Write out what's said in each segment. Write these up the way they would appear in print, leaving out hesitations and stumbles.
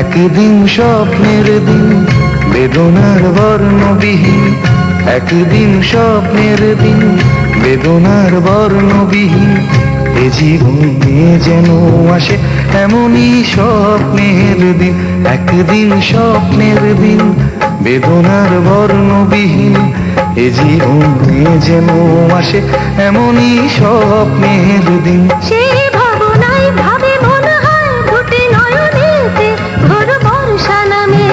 একদিন স্বপ্নের দিন বেদনার বর্ণবিহীন, একদিন স্বপ্নের দিন বেদনার বর্ণবিহীন। এ জীবনে যেন আসে এমনই স্বপ্নের দিন, একদিন স্বপ্নের দিন বেদনার বর্ণবিহীন। এ জীবনে যেন আসে এমনই স্বপ্নের দিন। সেই ভাবনায় ভাবে মনে হয় দুটি নয়নেতে ঘোর বর্ষা নামে।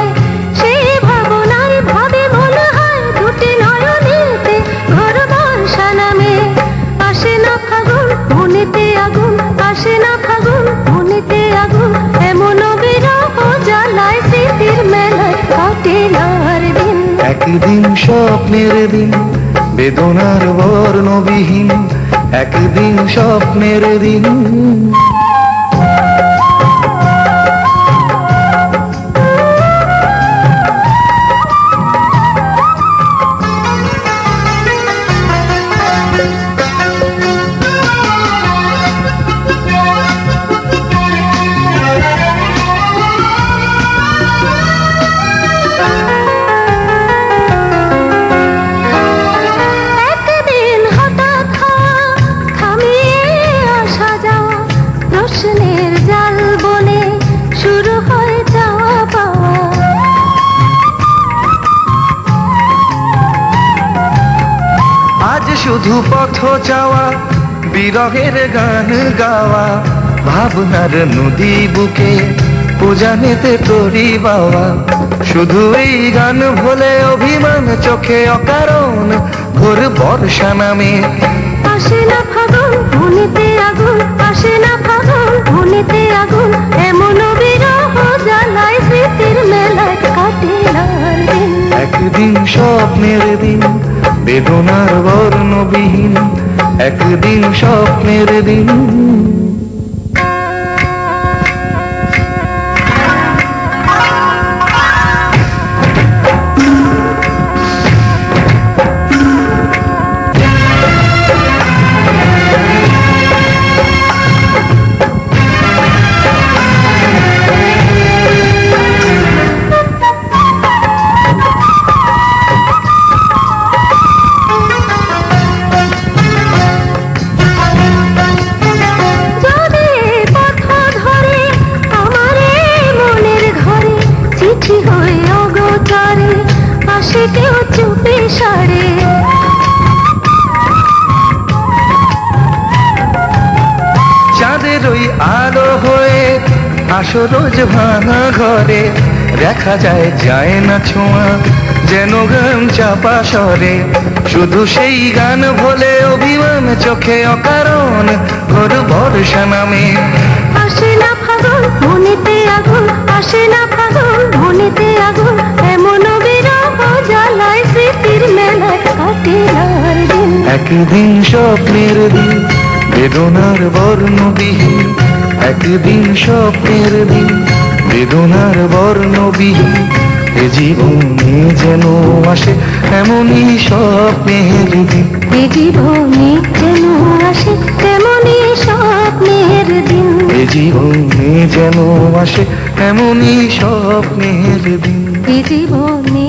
সেই ভাবনায় ভাবে মনে হয় দুটি নয়নেতে ঘোর বর্ষা নামে। আসে না ফাগুন মনেতে আগুন, আসে না ফাগুন মনেতে আগুন। এমন বিরহ জ্বালায় স্মৃতির মেলায় কাটে না আর দিন। একদিন স্বপ্নের দিন বেদনার বর্ণবিহীন, একদিন স্বপ্নের দিন। আজ শুধু পথ যাওয়া, বিরহের গান গাওয়া, ভাবনার নদী বুকে পূজানেতে তরি বাওয়া। শুধু এই গান ভোলে অভিমান চোখে অকারণ ঘোর বর্ষা নামে। আসে না ফাগুন মনেতে আগুন, আসে না ফাগুন মনেতে আগুন। এমন বিরহ জ্বালায় স্মৃতির মেলায় কাটে না আর দিন। একদিন স্বপ্নের দিন বেদনার বর্ণবিহীন, একদিন স্বপ্নের দিন। চাঁদের ওই আলো হয়ে আসো রোজ ভাঙা ঘরে, দেখা যায় যায় না ছোঁয়া যেন গান চাপা স্বরে। শুধু সেই গান বলে অভিমান চোখে অকারণ ঘোর বর্ষা নামে। আসে না ফাগুন মনেতে আগুন, আসে না ফাগুন মনেতে আগুন। এমন বিরহ জ্বালায় স্মৃতির মেলায় কাটে না আর দিন। একদিন স্বপ্নের দিন বেদনার বর্ণবিহীন, একদিন স্বপ্নের দিন বেদনার বর্ণবিহীন। এ জীবনে যেন আসে এমনই স্বপ্নের দিন, এ জীবনে যেন আসে তেমনই স্বপ্নের দিন। এ জীবনে যেন আসে এমনই স্বপ্নের দিন। এ জীবনে